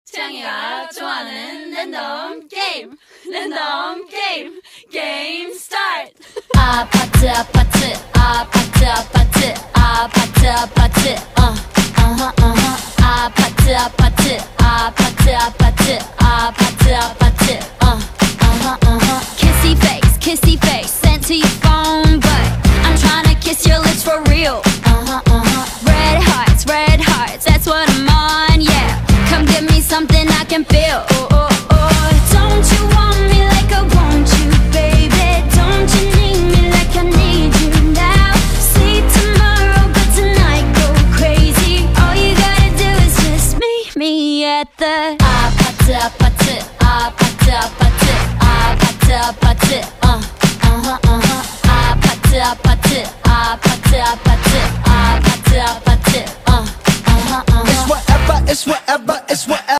채영이가 좋아하는 랜덤 게임 게임 스타트. 아파트 아파트 아파트 아파트 아파트 아파트 아파트 아파트 아파트 아파트 아파트 아파트 kissy face sent to your phone, but I'm tryna kiss your lips for real. Red hearts, that's what I'm on, yeah. Come give me something I can feel. Don't you want me like I want you, baby? Don't you need me like I need you now? See tomorrow, but tonight go crazy. All you gotta do is just meet me at the 아파트 아파트 아파트 아파트 아파트 아파트 아파트 아파트 아파트 아파트 아파트 아파트 It's whatever, it's whatever, it's whatever.